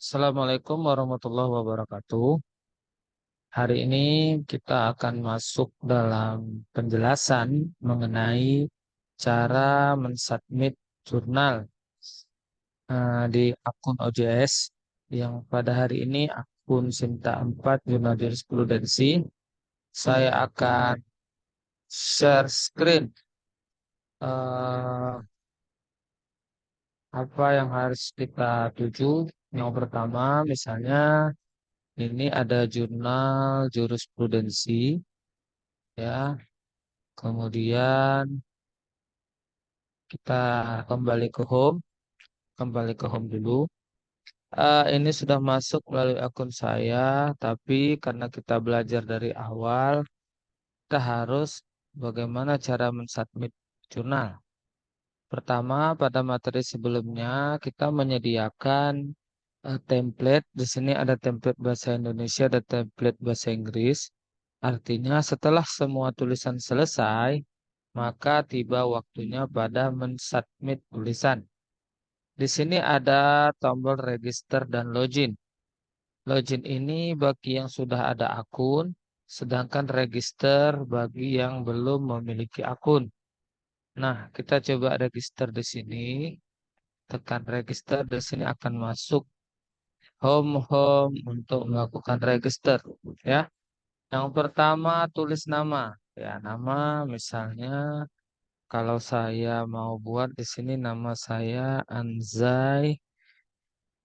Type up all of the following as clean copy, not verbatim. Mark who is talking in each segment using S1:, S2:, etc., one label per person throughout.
S1: Assalamualaikum warahmatullahi wabarakatuh. Hari ini kita akan masuk dalam penjelasan mengenai cara mensubmit jurnal di akun OJS yang pada hari ini akun Sinta 4 Jurnal Jurisprudensi. Saya akan share screen eh, apa yang harus kita tuju. Yang pertama, misalnya ini ada jurnal jurisprudensi, ya. Kemudian kita kembali ke home dulu. Ini sudah masuk melalui akun saya, tapi karena kita belajar dari awal, kita harus bagaimana cara mensubmit jurnal. Pertama, pada materi sebelumnya kita menyediakan template. Di sini ada template bahasa Indonesia dan template bahasa Inggris. Artinya setelah semua tulisan selesai, maka tiba waktunya pada mensubmit tulisan. Di sini ada tombol register dan login. Login ini bagi yang sudah ada akun, sedangkan register bagi yang belum memiliki akun. Nah, kita coba register di sini. Tekan register, di sini akan masuk home untuk melakukan register, ya. Yang pertama tulis nama. Ya, nama misalnya kalau saya mau buat di sini nama saya Anzai.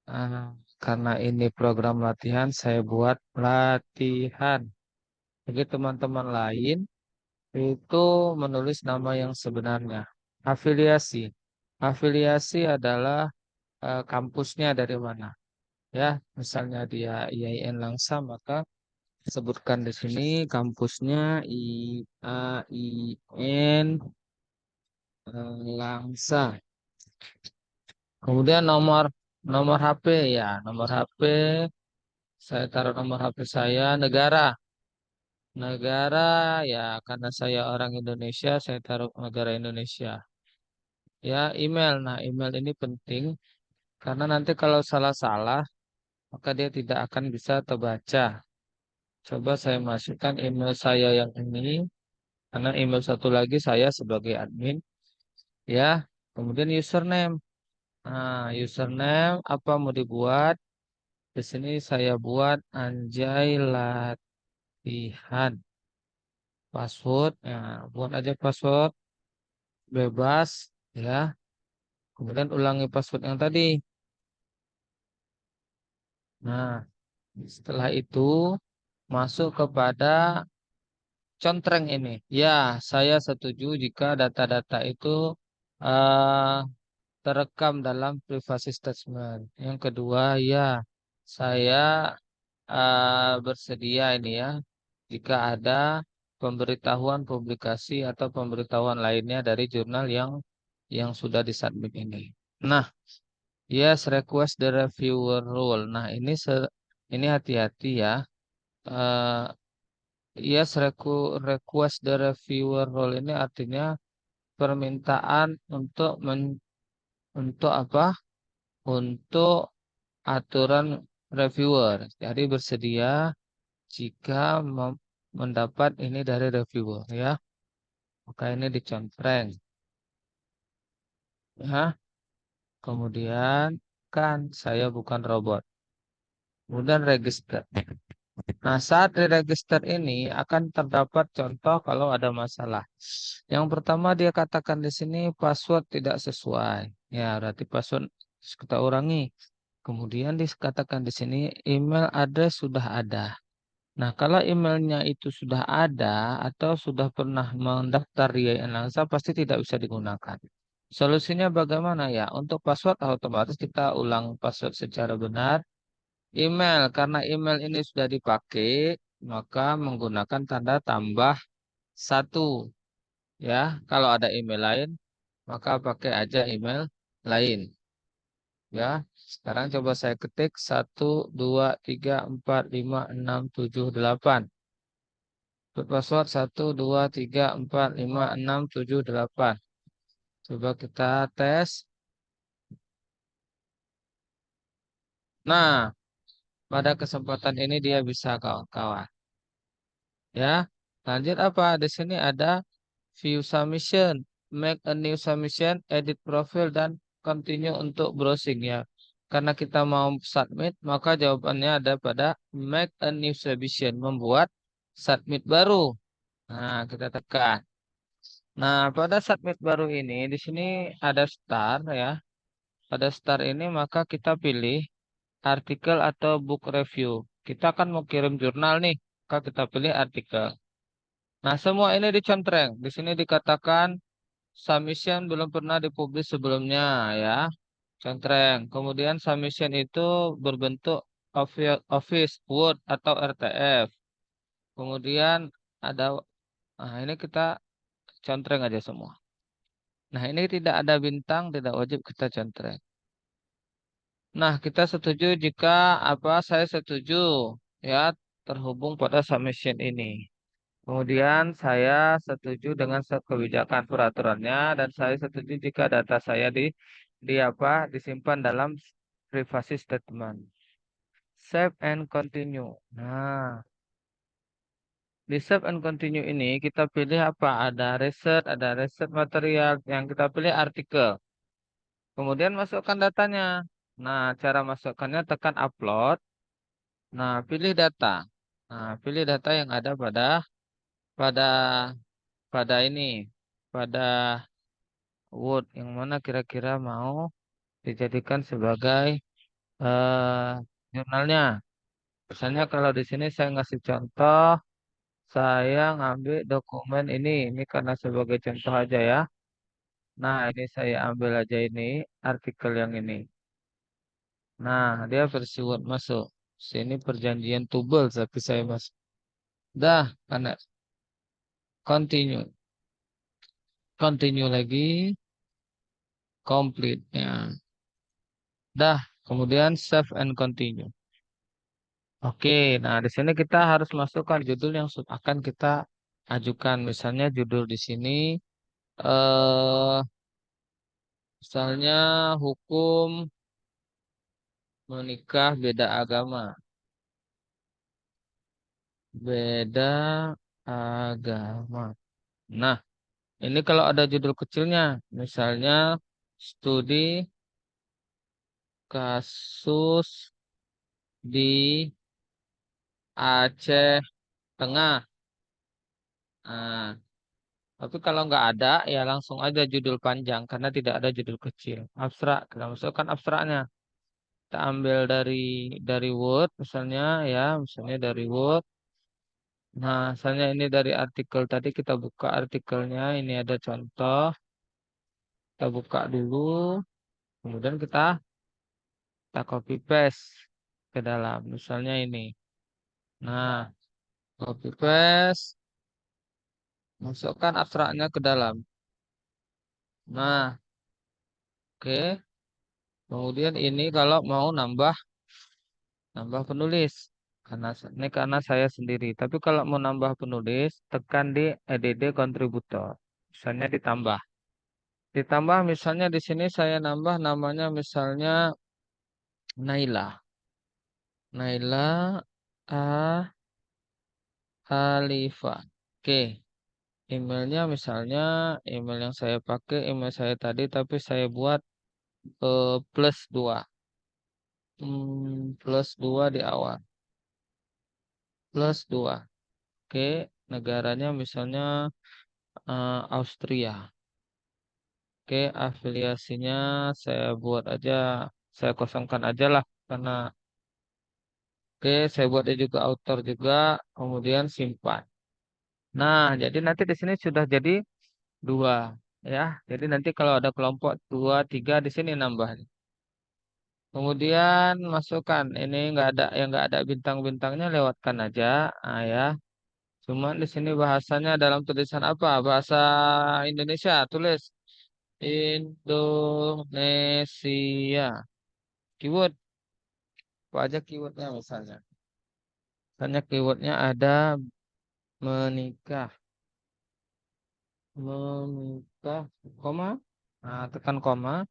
S1: Ah, karena ini program latihan, saya buat latihan. Bagi teman-teman lain, itu menulis nama yang sebenarnya. Afiliasi. Afiliasi adalah kampusnya dari mana. Ya, misalnya dia IAIN Langsa, maka sebutkan di sini kampusnya IAIN Langsa. Kemudian nomor nomor HP, ya, nomor HP saya taruh nomor HP saya. Negara, ya, karena saya orang Indonesia, saya taruh negara Indonesia. Ya, email. Nah, email ini penting karena nanti kalau salah-salah maka dia tidak akan bisa terbaca. Coba saya masukkan email saya yang ini karena email satu lagi saya sebagai admin, ya. Kemudian username. Nah, username apa mau dibuat? Di sini saya buat Anjay Latihan. Password, ya, buat aja password bebas, ya. Kemudian ulangi password yang tadi. Nah, setelah itu masuk kepada contreng ini. Ya, saya setuju jika data-data itu eh, terekam dalam privasi statement. Yang kedua, ya, saya bersedia ini, ya, jika ada pemberitahuan publikasi atau pemberitahuan lainnya dari jurnal yang sudah disubmit ini. Nah, yes, request the reviewer rule. Nah, ini hati-hati, ya. Eh, yes, request the reviewer rule ini artinya permintaan untuk apa? Untuk aturan reviewer. Jadi bersedia jika mendapat ini dari reviewer, ya. Maka ini dicontreng. Ya. Kemudian kan saya bukan robot. Kemudian register. Nah, saat di register ini akan terdapat contoh kalau ada masalah. Yang pertama dia katakan di sini password tidak sesuai. Ya, berarti password kita urangi. Kemudian dikatakan di sini email address sudah ada. Nah, kalau emailnya itu sudah ada atau sudah pernah mendaftar di IAIN Langsa, pasti tidak bisa digunakan. Solusinya bagaimana, ya? Untuk password otomatis kita ulang password secara benar. Email, karena email ini sudah dipakai, maka menggunakan tanda tambah satu. Ya, kalau ada email lain, maka pakai aja email lain. Ya, sekarang coba saya ketik 1, 2, 3, 4, 5, 6, 7, 8. Password 1, 2, 3, 4, 5, 6, 7, 8. Coba kita tes. Nah, pada kesempatan ini dia bisa kawan-kawan. Ya, lanjut apa? Di sini ada view submission, make a new submission, edit profile, dan continue untuk browsing ya. Karena kita mau submit, maka jawabannya ada pada make a new submission, membuat submit baru. Nah, kita tekan. Nah, pada submit baru ini, di sini ada start ya. Pada start ini maka kita pilih artikel atau book review. Kita kan mau kirim jurnal nih, maka kita pilih artikel. Nah, semua ini dicontreng. Di sini dikatakan submission belum pernah dipublish sebelumnya ya. Contreng. Kemudian submission itu berbentuk Office, Word, atau RTF. Kemudian ada, nah ini kita contreng aja semua. Nah, ini tidak ada bintang, tidak wajib kita contreng. Nah, kita setuju jika saya setuju ya terhubung pada submission ini. Kemudian saya setuju dengan kebijakan peraturannya dan saya setuju jika data saya disimpan dalam privasi statement. Save and continue. Nah, di save and continue ini kita pilih apa? Ada riset material yang kita pilih artikel. Kemudian masukkan datanya. Nah, cara masukkannya tekan upload. Nah, pilih data. Nah, pilih data yang ada pada pada ini, pada Word yang mana kira-kira mau dijadikan sebagai eh, jurnalnya. Misalnya kalau di sini saya ngasih contoh, saya ngambil dokumen ini karena sebagai contoh aja ya. Nah, ini saya ambil aja ini artikel yang ini. Nah, dia versi Word masuk. Sini perjanjian tubel tapi saya masuk. Dah, karena continue. Continue lagi, complete ya. Dah, kemudian save and continue. Oke, nah di sini kita harus masukkan judul yang akan kita ajukan. Misalnya judul di sini eh misalnya hukum menikah beda agama. Beda agama. Nah, ini kalau ada judul kecilnya, misalnya studi kasus di Aceh Tengah. Nah, tapi kalau nggak ada, ya langsung aja judul panjang karena tidak ada judul kecil. Abstrak, kita masukkan abstraknya. Kita ambil dari Word, misalnya dari Word. Nah, misalnya ini dari artikel tadi kita buka artikelnya. Ini ada contoh. Kita buka dulu, kemudian kita copy paste ke dalam. Misalnya ini. Nah, copy paste, masukkan abstraknya ke dalam. Nah, oke. Kemudian ini kalau mau nambah penulis karena saya sendiri. Tapi kalau mau nambah penulis, tekan di add contributor. Misalnya ditambah. Ditambah misalnya di sini saya nambah namanya misalnya Naila. Naila A Alifa. Oke. Emailnya misalnya email yang saya pakai email saya tadi tapi saya buat plus 2. Plus 2 di awal. Plus 2. Oke, negaranya misalnya Austria. Oke, afiliasinya saya buat aja, saya kosongkan aja lah karena oke, saya buat juga author juga, kemudian simpan. Nah, jadi nanti di sini sudah jadi 2 ya. Jadi nanti kalau ada kelompok 2, 3 di sini nambah. Kemudian masukkan ini nggak ada bintang-bintangnya lewatkan aja. Ah ya. Cuman di sini bahasanya dalam tulisan apa? Bahasa Indonesia. Tulis Indonesia. Keyword. Apa aja keywordnya misalnya. Misalnya keywordnya ada menikah. Menikah. Koma. Nah, tekan koma.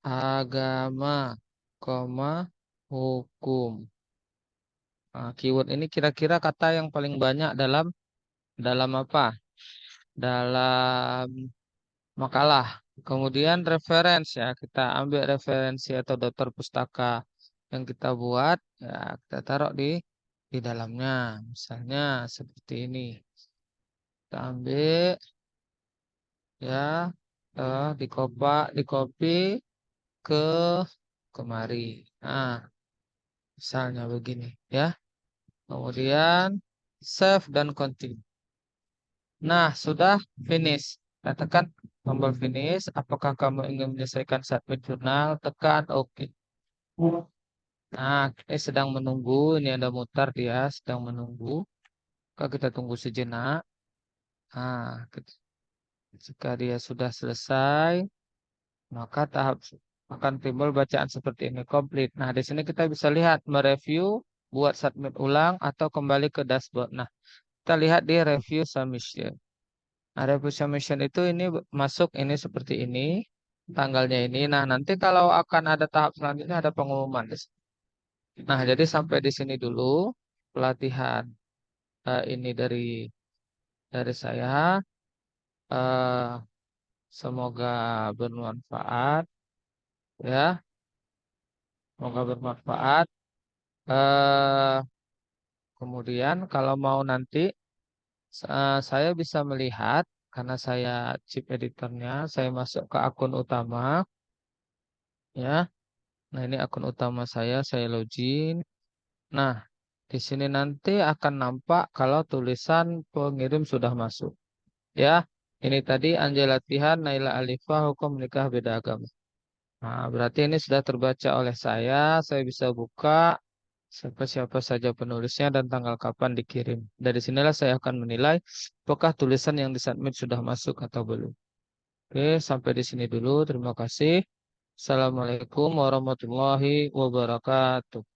S1: Agama. Koma. hukum. Nah, keyword ini kira-kira kata yang paling banyak dalam dalam apa? Dalam makalah. Kemudian referensi ya, kita ambil referensi atau daftar pustaka yang kita buat, ya kita taruh di dalamnya. Misalnya seperti ini. Kita ambil ya, di copy ke kemari. Nah, misalnya begini ya. Kemudian save dan continue. Nah, sudah finish. Katakan tombol finish. Apakah kamu ingin menyelesaikan submit jurnal? Tekan OK. Nah, ini sedang menunggu. Ini ada mutar dia sedang menunggu. Maka kita tunggu sejenak. Nah, jika dia sudah selesai, maka tahap akan timbul bacaan seperti ini complete. Nah, di sini kita bisa lihat mereview, buat submit ulang atau kembali ke dashboard. Nah, kita lihat di review submission. Nah, review submission itu ini masuk ini seperti ini, tanggalnya ini. Nah, nanti kalau akan ada tahap selanjutnya ada pengumuman. Nah, jadi sampai di sini dulu pelatihan ini dari saya. Eh, Semoga bermanfaat ya. Semoga bermanfaat. Eh, Kemudian kalau mau nanti saya bisa melihat karena saya chip editornya, saya masuk ke akun utama ya. Nah, ini akun utama saya login. Nah, di sini nanti akan nampak kalau tulisan pengirim sudah masuk. Ya, ini tadi Anjay Latihan, Naila Alifah, Hukum Nikah Beda Agama. Nah, berarti ini sudah terbaca oleh saya. Saya bisa buka siapa saja penulisnya dan tanggal kapan dikirim. Dari sinilah saya akan menilai apakah tulisan yang disubmit sudah masuk atau belum. Oke, sampai di sini dulu. Terima kasih. Assalamualaikum warahmatullahi wabarakatuh.